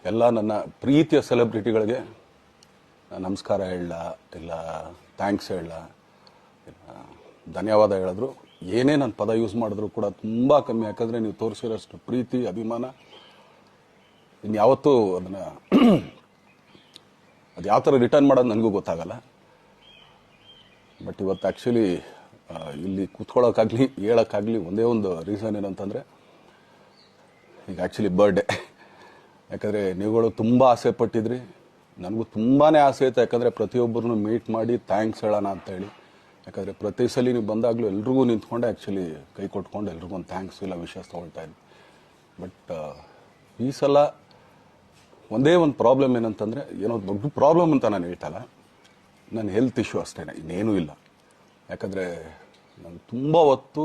ಎಲ್ಲ ನನ್ನ ಪ್ರೀತಿಯ ಸೆಲೆಬ್ರಿಟಿಗಳಿಗೆ ನಮಸ್ಕಾರ ಹೇಳ ಇಲ್ಲ ಥ್ಯಾಂಕ್ಸ್ ಹೇಳ ಧನ್ಯವಾದ ಹೇಳಿದ್ರು ಏನೇ ನನ್ನ ಪದ ಯೂಸ್ ಮಾಡಿದ್ರು ಕೂಡ ತುಂಬ ಕಮ್ಮಿ. ಯಾಕಂದರೆ ನೀವು ತೋರಿಸಿರೋಷ್ಟು ಪ್ರೀತಿ ಅಭಿಮಾನ ಇನ್ಯಾವತ್ತೂ ಅದನ್ನು ಅದು ಯಾವ ಥರ ರಿಟರ್ನ್ ಮಾಡೋದು ನನಗೂ ಗೊತ್ತಾಗಲ್ಲ. ಬಟ್ ಇವತ್ತು ಆ್ಯಕ್ಚುಲಿ ಇಲ್ಲಿ ಕೂತ್ಕೊಳ್ಳೋಕ್ಕಾಗಲಿ ಹೇಳೋಕ್ಕಾಗಲಿ ಒಂದೇ ಒಂದು ರೀಸನ್ ಏನಂತಂದರೆ ಈಗ ಆ್ಯಕ್ಚುಲಿ ಬರ್ಡೇ. ಯಾಕಂದರೆ ನೀವುಗಳು ತುಂಬ ಆಸೆ ಪಟ್ಟಿದ್ರಿ, ನನಗೂ ತುಂಬಾ ಆಸೆ ಇತ್ತು. ಯಾಕಂದರೆ ಪ್ರತಿಯೊಬ್ಬರನ್ನು ಮೀಟ್ ಮಾಡಿ ಥ್ಯಾಂಕ್ಸ್ ಹೇಳೋಣ ಅಂತೇಳಿ. ಯಾಕಂದರೆ ಪ್ರತಿ ಸಲ ನೀವು ಬಂದಾಗಲೂ ಎಲ್ರಿಗೂ ನಿಂತ್ಕೊಂಡೆ ಆ್ಯಕ್ಚುಲಿ ಕೈ ಕೊಟ್ಕೊಂಡು ಎಲ್ರಿಗೂ ಒಂದು ಥ್ಯಾಂಕ್ಸ್ ಇಲ್ಲ ವಿಶಸ್ ತೊಗೊಳ್ತಾ ಇದ್ದೆ. ಬಟ್ ಈ ಸಲ ಒಂದೇ ಒಂದು ಪ್ರಾಬ್ಲಮ್ ಏನಂತಂದರೆ, ಏನೋ ದೊಡ್ಡ ಪ್ರಾಬ್ಲಮ್ ಅಂತ ನಾನು ಹೇಳ್ತಲ್ಲ, ನನ್ನ ಹೆಲ್ತ್ ಇಶ್ಯೂ ಅಷ್ಟೇ, ಇನ್ನೇನೂ ಇಲ್ಲ. ಯಾಕಂದರೆ ನಾನು ತುಂಬ ಹೊತ್ತು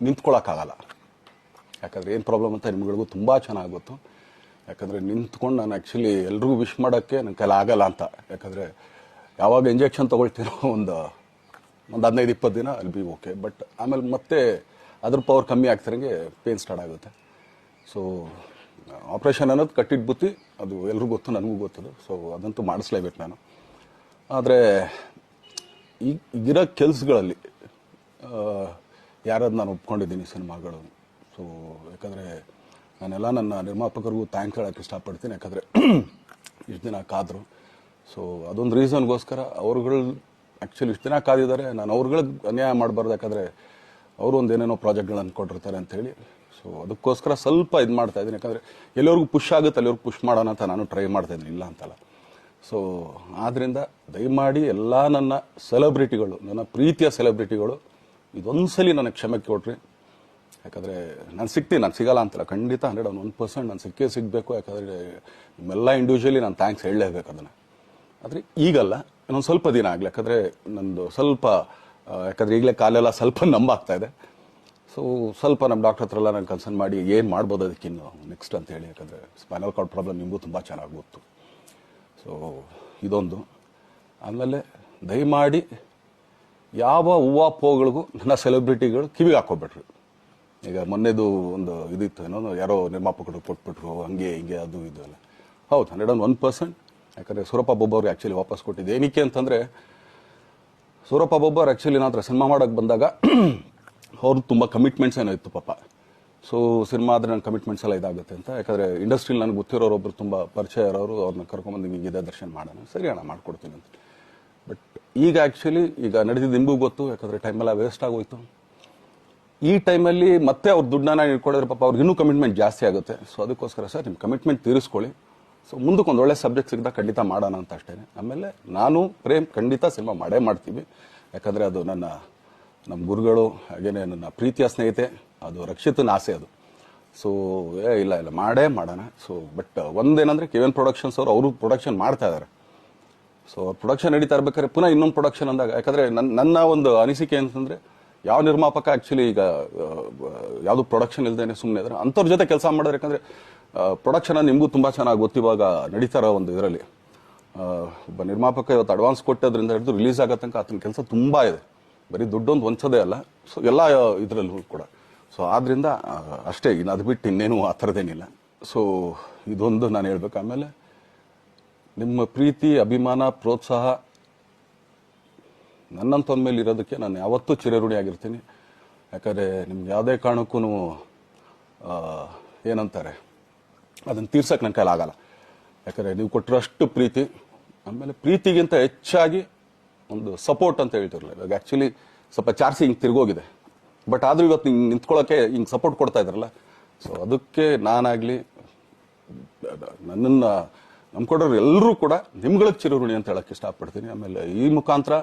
ನಿಂತ್ಕೊಳ್ಳೋಕ್ಕಾಗಲ್ಲ. ಯಾಕಂದರೆ ಏನು ಪ್ರಾಬ್ಲಮ್ ಅಂತ ನಿಮ್ಗಳಿಗೂ ತುಂಬ ಚೆನ್ನಾಗಿ ಗೊತ್ತು. ಯಾಕಂದರೆ ನಿಂತ್ಕೊಂಡು ನಾನು ಆ್ಯಕ್ಚುಲಿ ಎಲ್ರಿಗೂ ವಿಶ್ ಮಾಡೋಕ್ಕೆ ನನ್ನ ಕೈಲಿ ಆಗಲ್ಲ ಅಂತ. ಯಾಕಂದರೆ ಯಾವಾಗ ಇಂಜೆಕ್ಷನ್ ತೊಗೊಳ್ತೀನೋ ಒಂದು 15-20 ದಿನ ಅಲ್ಲಿ ಬಿ ಓಕೆ. ಬಟ್ ಆಮೇಲೆ ಮತ್ತೆ ಅದ್ರ ಪವರ್ ಕಮ್ಮಿ ಆಗ್ತಿರಂಗೆ ಪೇನ್ ಸ್ಟಾರ್ಟ್ ಆಗುತ್ತೆ. ಸೊ ಆಪ್ರೇಷನ್ ಅನ್ನೋದು ಕಟ್ಟಿಟ್ಟು ಬುತ್ತಿ, ಅದು ಎಲ್ರಿಗೂ ಗೊತ್ತು, ನನಗೂ ಗೊತ್ತದು. ಸೊ ಅದಂತೂ ಮಾಡಿಸ್ಲೇಬೇಕು ನಾನು. ಆದರೆ ಈಗಿರೋ ಕೆಲಸಗಳಲ್ಲಿ ಯಾರಾದ್ರು ನಾನು ಒಪ್ಕೊಂಡಿದ್ದೀನಿ ಸಿನಿಮಾಗಳು. ಸೊ ಯಾಕಂದರೆ ನಾನೆಲ್ಲ ನನ್ನ ನಿರ್ಮಾಪಕರಿಗೂ ಥ್ಯಾಂಕ್ಸ್ ಹೇಳೋಕ್ಕೆ ಇಷ್ಟಪಡ್ತೀನಿ. ಯಾಕಂದರೆ ಇಷ್ಟು ದಿನ ಕಾದರು. ಸೊ ಅದೊಂದು ರೀಸನ್ಗೋಸ್ಕರ ಅವ್ರುಗಳು ಆ್ಯಕ್ಚುಲಿ ಇಷ್ಟು ದಿನ ಕಾದಿದ್ದಾರೆ. ನಾನು ಅವ್ರುಗಳಿಗೆ ಅನ್ಯಾಯ ಮಾಡಬಾರ್ದು. ಯಾಕಂದರೆ ಅವರು ಒಂದು ಏನೇನೋ ಪ್ರಾಜೆಕ್ಟ್ಗಳನ್ನು ಕೊಟ್ಟಿರ್ತಾರೆ ಅಂಥೇಳಿ. ಸೊ ಅದಕ್ಕೋಸ್ಕರ ಸ್ವಲ್ಪ ಇದು ಮಾಡ್ತಾಯಿದ್ದೀನಿ. ಯಾಕಂದರೆ ಎಲ್ಲಿವರೆಗೂ ಪುಷ್ ಆಗುತ್ತೆ ಅಲ್ಲಿವರೆಗೂ ಪುಷ್ ಮಾಡೋಣ ಅಂತ ನಾನು ಟ್ರೈ ಮಾಡ್ತಾಯಿದ್ದೀನಿ, ಇಲ್ಲ ಅಂತಲ್ಲ. ಸೊ ಆದ್ದರಿಂದ ದಯಮಾಡಿ ಎಲ್ಲ ನನ್ನ ಸೆಲೆಬ್ರಿಟಿಗಳು, ನನ್ನ ಪ್ರೀತಿಯ ಸೆಲೆಬ್ರಿಟಿಗಳು, ಇದೊಂದ್ಸಲಿ ನನಗೆ ಕ್ಷಮೆ ಕೊಡ್ರಿ. ಯಾಕಂದರೆ ನಾನು ಸಿಗ್ತೀನಿ, ನಾನು ಸಿಗಲ್ಲ ಅಂತಲ್ಲ, ಖಂಡಿತ 101% ನಾನು ಸಿಕ್ಕೇ ಸಿಗಬೇಕು. ಯಾಕಂದರೆ ನಿಮ್ಮೆಲ್ಲ ಇಂಡಿವಿಜುವಲಿ ನಾನು ಥ್ಯಾಂಕ್ಸ್ ಹೇಳಲೇಬೇಕು ಅದನ್ನು. ಆದರೆ ಈಗಲ್ಲ, ಇನ್ನೊಂದು ಸ್ವಲ್ಪ ದಿನ ಆಗಲಿ. ಯಾಕಂದರೆ ನಂದು ಸ್ವಲ್ಪ ಯಾಕಂದರೆ ಈಗಲೇ ಕಾಲೆಲ್ಲ ಸ್ವಲ್ಪ ನಂಬಾಗ್ತಾ ಇದೆ. ಸೊ ಸ್ವಲ್ಪ ನಮ್ಮ ಡಾಕ್ಟರ್ ಹತ್ರ ಎಲ್ಲ ನಾನು ಕನ್ಸರ್ನ್ ಮಾಡಿ ಏನು ಮಾಡ್ಬೋದು ಅದಕ್ಕಿನ್ನು ನೆಕ್ಸ್ಟ್ ಅಂತೇಳಿ. ಯಾಕಂದರೆ ಸ್ಪೈನಲ್ ಕಾರ್ಡ್ ಪ್ರಾಬ್ಲಮ್ ನಿಮಗೂ ತುಂಬ ಚೆನ್ನಾಗಿ ಗೊತ್ತು. ಸೊ ಇದೊಂದು. ಆಮೇಲೆ ದಯಮಾಡಿ ಯಾವ ಹೂವಾಪೋಗಳಿಗೂ ನನ್ನ ಸೆಲೆಬ್ರಿಟಿಗಳು ಕಿವಿಗೆ ಹಾಕೋಬಿಟ್ರು. ಈಗ ಮೊನ್ನೆದು ಒಂದು ಇದಿತ್ತು, ಏನೋ ಯಾರೋ ನಿರ್ಮಾಪಕರು ಕೊಟ್ಬಿಟ್ರು, ಹಂಗೆ ಹಿಂಗೆ ಅದು ಇದು ಎಲ್ಲ. ಹೌದು, 101%. ಯಾಕಂದರೆ ಸೂರಪ್ಪ ಬೊಬ್ಬವ್ರು ಆ್ಯಕ್ಚುಲಿ ವಾಪಸ್ ಕೊಟ್ಟಿದ್ದು ಏನಕ್ಕೆ ಅಂತಂದರೆ, ಸೂರಪ್ಪ ಬೊಬ್ಬರು ಆ್ಯಕ್ಚುಲಿ ನಾನು ಹತ್ರ ಸಿನಿಮಾ ಮಾಡೋಕ್ಕೆ ಬಂದಾಗ ಅವ್ರು ತುಂಬ ಕಮಿಟ್ಮೆಂಟ್ಸ್ ಏನೋ ಇತ್ತು ಪಾಪ. ಸೊ ಸಿನಿಮಾ ಆದರೆ ನನ್ನ ಕಮಿಟ್ಮೆಂಟ್ಸ್ ಎಲ್ಲ ಇದಾಗುತ್ತೆ ಅಂತ. ಯಾಕಂದರೆ ಇಂಡಸ್ಟ್ರಿಲಿ ನನಗೆ ಗೊತ್ತಿರೋರೊಬ್ಬರು ತುಂಬ ಪರಿಚಯ ಇರೋರು, ಅವ್ರನ್ನ ಕರ್ಕೊಂಬಂದು ನಿಮಗೆ ಇದೇ ದರ್ಶನ ಮಾಡೋಣ, ಸರಿ ಅಣ್ಣ ಮಾಡ್ಕೊಡ್ತೀನಿ ಅಂತ. ಬಟ್ ಈಗ ಆ್ಯಕ್ಚುಲಿ ಈಗ ನಡೆದಿದ್ದು ನಿಮಗೂ ಗೊತ್ತು. ಯಾಕಂದರೆ ಟೈಮೆಲ್ಲ ವೇಸ್ಟ್ ಆಗೋಯ್ತು. ಈ ಟೈಮಲ್ಲಿ ಮತ್ತೆ ಅವ್ರ ದುಡ್ಡನ್ನ ಇಟ್ಕೊಡಿದ್ರೆ ಪಾಪ ಅವ್ರಿಗೆ ಇನ್ನೂ ಕಮಿಟ್ಮೆಂಟ್ ಜಾಸ್ತಿ ಆಗುತ್ತೆ. ಸೊ ಅದಕ್ಕೋಸ್ಕರ ಸರ್ ನಿಮ್ಮ ಕಮಿಟ್ಮೆಂಟ್ ತೀರಿಸ್ಕೊಳ್ಳಿ. ಸೊ ಮುಂದಕ್ಕೆ ಒಂದು ಒಳ್ಳೆ ಸಬ್ಜೆಕ್ಟ್ ಸಿಗ್ದಾಗ ಖಂಡಿತ ಮಾಡೋಣ ಅಂತ ಅಷ್ಟೇ. ಆಮೇಲೆ ನಾನು ಪ್ರೇಮ್ ಖಂಡಿತ ಸಿನಿಮಾ ಮಾಡೇ ಮಾಡ್ತೀವಿ. ಯಾಕಂದರೆ ಅದು ನಮ್ಮ ಗುರುಗಳು, ಹಾಗೇನೆ ನನ್ನ ಪ್ರೀತಿಯ ಸ್ನೇಹಿತೆ, ಅದು ರಕ್ಷಿತನ ಆಸೆ ಅದು. ಸೊ ಇಲ್ಲ ಮಾಡೇ ಮಾಡೋಣ. ಸೊ ಬಟ್ ಒಂದೇನಂದರೆ KVN ಪ್ರೊಡಕ್ಷನ್ಸ್ ಅವರು ಪ್ರೊಡಕ್ಷನ್ ಮಾಡ್ತಾ ಇದ್ದಾರೆ. ಸೊ ಪ್ರೊಡಕ್ಷನ್ ನಡೀತಾ ಇರ್ಬೇಕಾದ್ರೆ ಪುನಃ ಇನ್ನೊಂದು ಪ್ರೊಡಕ್ಷನ್ ಅಂದಾಗ, ಯಾಕಂದರೆ ನನ್ನ ಒಂದು ಅನಿಸಿಕೆ ಅಂತಂದರೆ, ಯಾವ ನಿರ್ಮಾಪಕ ಆ್ಯಕ್ಚುಲಿ ಈಗ ಯಾವುದು ಪ್ರೊಡಕ್ಷನ್ ಇಲ್ದೇನೆ ಸುಮ್ಮನೆ ಇದ್ದಾರೆ ಅಂಥವ್ರ ಜೊತೆ ಕೆಲಸ ಮಾಡೋರು. ಯಾಕಂದರೆ ಪ್ರೊಡಕ್ಷನ್ ನಿಮಗೂ ತುಂಬ ಚೆನ್ನಾಗಿ ಗೊತ್ತು. ಇವಾಗ ನಡೀತಾ ಇರೋ ಒಂದು ಇದರಲ್ಲಿ ಒಬ್ಬ ನಿರ್ಮಾಪಕ ಇವತ್ತು ಅಡ್ವಾನ್ಸ್ ಕೊಟ್ಟೋದ್ರಿಂದ ಹಿಡಿದು ರಿಲೀಸ್ ಆಗೋ ತನಕ ಆತನ ಕೆಲಸ ತುಂಬ ಇದೆ. ಬರೀ ದುಡ್ಡೊಂದು ಹೊಂಚೋದೇ ಅಲ್ಲ, ಸೊ ಎಲ್ಲ ಇದರಲ್ಲೂ ಕೂಡ. ಸೊ ಆದ್ದರಿಂದ ಅಷ್ಟೇ, ಇನ್ನು ಅದು ಬಿಟ್ಟು ಇನ್ನೇನು ಆ ಥರದ್ದೇನಿಲ್ಲ. ಸೊ ಇದೊಂದು ನಾನು ಹೇಳ್ಬೇಕು. ಆಮೇಲೆ ನಿಮ್ಮ ಪ್ರೀತಿ, ಅಭಿಮಾನ, ಪ್ರೋತ್ಸಾಹ ನನ್ನಂಥವ್ರ ಮೇಲೆ ಇರೋದಕ್ಕೆ ನಾನು ಯಾವತ್ತೂ ಚಿರಋಣಿಯಾಗಿರ್ತೀನಿ. ಯಾಕಂದರೆ ನಿಮ್ಗೆ ಯಾವುದೇ ಕಾರಣಕ್ಕೂ ಏನಂತಾರೆ ಅದನ್ನು ತೀರ್ಸೋಕ್ಕೆ ನನ್ನ ಕೈಲಿ ಆಗಲ್ಲ. ಯಾಕಂದರೆ ನೀವು ಕೊಟ್ಟಿರೋಷ್ಟು ಪ್ರೀತಿ, ಆಮೇಲೆ ಪ್ರೀತಿಗಿಂತ ಹೆಚ್ಚಾಗಿ ಒಂದು ಸಪೋರ್ಟ್ ಅಂತ ಹೇಳ್ತಿರಲಿಲ್ಲ. ಇವಾಗ ಆ್ಯಕ್ಚುಲಿ ಸ್ವಲ್ಪ ಚಾರ್ಜಿ ಹಿಂಗೆ ತಿರ್ಗೋಗಿದೆ. ಬಟ್ ಆದರೂ ಇವತ್ತು ಹಿಂಗೆ ನಿಂತ್ಕೊಳ್ಳೋಕ್ಕೆ ಹಿಂಗೆ ಸಪೋರ್ಟ್ ಕೊಡ್ತಾ ಇದ್ದಾರಲ್ಲ. ಸೊ ಅದಕ್ಕೆ ನಾನಾಗಲಿ ನನ್ನನ್ನು ನಂಬ್ಕೊಡೋರು ಎಲ್ಲರೂ ಕೂಡ ನಿಮ್ಗಳಿಗೆ ಚಿರಋಣಿ ಅಂತ ಹೇಳೋಕ್ಕೆ ಇಷ್ಟಪಡ್ತೀನಿ. ಆಮೇಲೆ ಈ ಮುಖಾಂತರ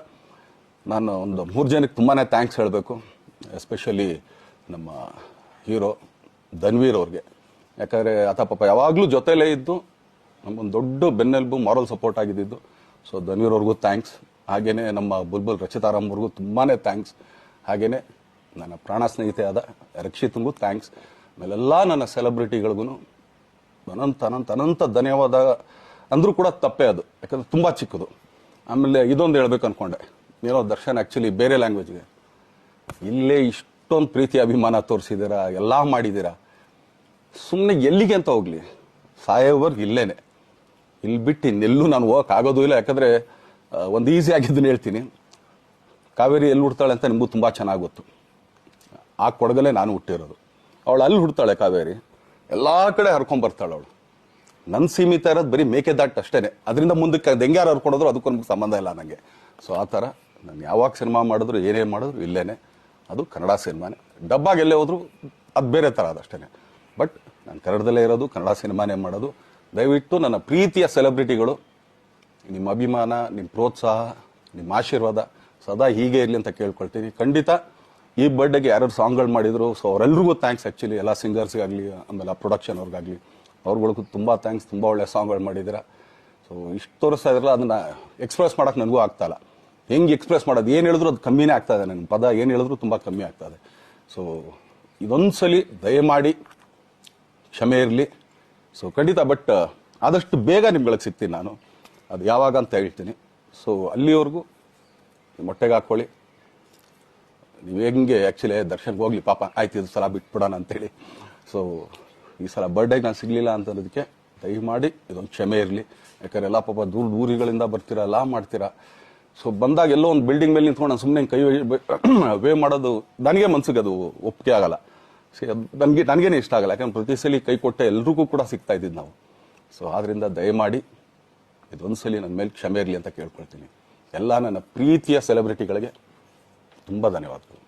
ನಾನು ಒಂದು 3 ಜನಕ್ಕೆ ತುಂಬಾ ಥ್ಯಾಂಕ್ಸ್ ಹೇಳಬೇಕು. ಎಸ್ಪೆಷಲಿ ನಮ್ಮ ಹೀರೋ ಧನ್ವೀರ್ ಅವ್ರಿಗೆ. ಯಾಕಂದರೆ ಆತ ಪಾಪ ಯಾವಾಗಲೂ ಜೊತೆಲೇ ಇದ್ದು ನಮ್ಮೊಂದು ದೊಡ್ಡ ಬೆನ್ನೆಲುಬು, ಮಾರಲ್ ಸಪೋರ್ಟ್ ಆಗಿದ್ದು. ಸೊ ಧನ್ವೀರ್ ಅವ್ರಿಗೂ ಥ್ಯಾಂಕ್ಸ್. ಹಾಗೆಯೇ ನಮ್ಮ ಬುಲ್ಬುಲ್ ರಚಿತಾರಾಮ್ ಅವ್ರಿಗೂ ತುಂಬಾ ಥ್ಯಾಂಕ್ಸ್. ಹಾಗೆಯೇ ನನ್ನ ಪ್ರಾಣ ಸ್ನೇಹಿತೆ ಆದ ರಕ್ಷಿತಂಗೂ ಥ್ಯಾಂಕ್ಸ್. ಆಮೇಲೆಲ್ಲ ನನ್ನ ಸೆಲೆಬ್ರಿಟಿಗಳಿಗೂ ಅನಂತ ಧನ್ಯವಾದ ಅಂದರೂ ಕೂಡ ತಪ್ಪೇ ಅದು. ಯಾಕಂದರೆ ತುಂಬ ಚಿಕ್ಕದು. ಆಮೇಲೆ ಇದೊಂದು ಹೇಳ್ಬೇಕು ಅಂದ್ಕೊಂಡೆ, ಏನೋ ದರ್ಶನ್ ಆ್ಯಕ್ಚುಲಿ ಬೇರೆ ಲ್ಯಾಂಗ್ವೇಜ್ಗೆ ಇಲ್ಲೇ ಇಷ್ಟೊಂದು ಪ್ರೀತಿ ಅಭಿಮಾನ ತೋರಿಸಿದ್ದೀರಾ, ಎಲ್ಲ ಮಾಡಿದ್ದೀರಾ, ಸುಮ್ಮನೆ ಎಲ್ಲಿಗೆ ಅಂತ ಹೋಗಲಿ. ಸಾಯೋವರೆಗೂ ಇಲ್ಲೇನೆ, ಇಲ್ಲಿ ಬಿಟ್ಟು ಇನ್ನೆಲ್ಲೂ ನಾನು ಹೋಗಕ್ಕೆ ಆಗೋದು ಇಲ್ಲ. ಯಾಕಂದರೆ ಒಂದು ಈಸಿ ಆಗಿದ್ದನ್ನು ಹೇಳ್ತೀನಿ, ಕಾವೇರಿ ಎಲ್ಲಿ ಹುಡ್ತಾಳೆ ಅಂತ ನಿಮಗೂ ತುಂಬ ಚೆನ್ನಾಗಿ ಗೊತ್ತು. ಆ ಕೊಡಗಲ್ಲೇ ನಾನು ಹುಟ್ಟಿರೋದು. ಅವಳು ಅಲ್ಲಿ ಹುಡ್ತಾಳೆ ಕಾವೇರಿ, ಎಲ್ಲ ಕಡೆ ಹರ್ಕೊಂಡ್ಬರ್ತಾಳೆ ಅವಳು. ನನ್ನ ಸೀಮಿತ ಇರೋದು ಬರೀ ಮೇಕೆದಾಟು ಅಷ್ಟೇ, ಅದರಿಂದ ಮುಂದಕ್ಕೆ ಅದು ಹೆಂಗ್ಯಾರು ಹರ್ಕೊಂಡ್ರು ಅದಕ್ಕೂ ನಮ್ಗೆ ಸಂಬಂಧ ಇಲ್ಲ ನನಗೆ. ಸೊ ಆ ಥರ ನಾನು ಯಾವಾಗ ಸಿನಿಮಾ ಮಾಡಿದ್ರು ಏನೇ ಮಾಡಿದ್ರು ಇಲ್ಲೇನೆ, ಅದು ಕನ್ನಡ ಸಿನಿಮಾನೇ. ಡಬ್ಬಾಗಿ ಎಲ್ಲೇ ಹೋದ್ರು ಅದು ಬೇರೆ ಥರ ಅದಷ್ಟೇ. ಬಟ್ ನಾನು ಕನ್ನಡದಲ್ಲೇ ಇರೋದು, ಕನ್ನಡ ಸಿನಿಮಾನೇ ಮಾಡೋದು. ದಯವಿಟ್ಟು ನನ್ನ ಪ್ರೀತಿಯ ಸೆಲೆಬ್ರಿಟಿಗಳು, ನಿಮ್ಮ ಅಭಿಮಾನ, ನಿಮ್ಮ ಪ್ರೋತ್ಸಾಹ, ನಿಮ್ಮ ಆಶೀರ್ವಾದ ಸದಾ ಹೀಗೆ ಇರಲಿ ಅಂತ ಕೇಳ್ಕೊಳ್ತೀನಿ. ಖಂಡಿತ ಈ ಬರ್ಡೇಗೆ ಯಾರ್ಯಾರು ಸಾಂಗ್ಗಳು ಮಾಡಿದ್ರು, ಸೊ ಅವರೆಲ್ರಿಗೂ ಥ್ಯಾಂಕ್ಸ್. ಆ್ಯಕ್ಚುಲಿ ಎಲ್ಲ ಸಿಂಗರ್ಸ್ಗಾಗಲಿ, ಆಮೇಲೆ ಪ್ರೊಡಕ್ಷನ್ ಅವ್ರಿಗಾಗಲಿ, ಅವ್ರುಗಳಿಗೂ ತುಂಬ ಥ್ಯಾಂಕ್ಸ್. ತುಂಬ ಒಳ್ಳೆ ಸಾಂಗ್ಗಳು ಮಾಡಿದ್ದೀರಾ. ಸೊ ಇಷ್ಟು ತೋರಿಸ್ತಾ ಇದ್ರಲ್ಲ, ಅದನ್ನು ಎಕ್ಸ್ಪ್ರೆಸ್ ಮಾಡೋಕೆ ನನಗೂ ಆಗ್ತಾಯಿಲ್ಲ. ಹೆಂಗೆ ಎಕ್ಸ್ಪ್ರೆಸ್ ಮಾಡೋದು, ಏನು ಹೇಳಿದ್ರು ಅದು ಕಮ್ಮಿನೇ ಆಗ್ತಾಯಿದೆ. ನನ್ನ ಪದ ಏನು ಹೇಳಿದ್ರು ತುಂಬ ಕಮ್ಮಿ ಆಗ್ತಾಯಿದೆ. ಸೊ ಇದೊಂದು ಸಲ ದಯಮಾಡಿ ಕ್ಷಮೆ ಇರಲಿ. ಸೊ ಖಂಡಿತ, ಬಟ್ ಆದಷ್ಟು ಬೇಗ ನಿಮ್ಗಳಿಗೆ ಸಿಗ್ತೀನಿ ನಾನು, ಅದು ಯಾವಾಗ ಅಂತ ಹೇಳ್ತೀನಿ. ಸೊ ಅಲ್ಲಿವರೆಗೂ ಮೊಟ್ಟೆಗೆ ಹಾಕ್ಕೊಳ್ಳಿ. ನೀವು ಹೆಂಗೆ ಆ್ಯಕ್ಚುಲಿ ದರ್ಶನ್ಗೆ ಹೋಗ್ಲಿ ಪಾಪ, ಆಯ್ತು ಇದು ಸಲ ಬಿಟ್ಬಿಡೋಣ ಅಂತೇಳಿ. ಸೊ ಈ ಸಲ ಬರ್ಡೇಗೆ ನಾನು ಸಿಗಲಿಲ್ಲ ಅಂತಂದಕ್ಕೆ ದಯಮಾಡಿ ಇದೊಂದು ಕ್ಷಮೆ ಇರಲಿ. ಯಾಕಂದ್ರೆ ಎಲ್ಲ ಪಾಪ ಊರುಗಳಿಂದ ಬರ್ತೀರಾ, ಎಲ್ಲ ಮಾಡ್ತೀರಾ. ಸೊ ಬಂದಾಗ ಎಲ್ಲೋ ಒಂದು ಬಿಲ್ಡಿಂಗ್ ಮೇಲೆ ನಿಂತ್ಕೊಂಡು ನಾನು ಸುಮ್ಮನೆ ಕೈ ವೇ ಮಾಡೋದು ನನಗೆ ಮನ್ಸಿಗೆ ಅದು ಒಪ್ಪಿಗೆ ಆಗಲ್ಲ. ನನಗೇನೆ ಇಷ್ಟ ಆಗಲ್ಲ. ಯಾಕಂದ್ರೆ ಪ್ರತಿ ಸಲ ಕೈ ಕೊಟ್ಟೆ ಎಲ್ರಿಗೂ ಕೂಡ ಸಿಗ್ತಾ ಇದ್ದಿದ್ದು ನಾವು. ಸೊ ಆದ್ರಿಂದ ದಯಮಾಡಿ ಇದೊಂದು ಸಲ ನನ್ನ ಮೇಲೆ ಕ್ಷಮೆ ಇರಲಿ ಅಂತ ಕೇಳ್ಕೊಳ್ತೀನಿ. ಎಲ್ಲ ನನ್ನ ಪ್ರೀತಿಯ ಸೆಲೆಬ್ರಿಟಿಗಳಿಗೆ ತುಂಬ ಧನ್ಯವಾದಗಳು.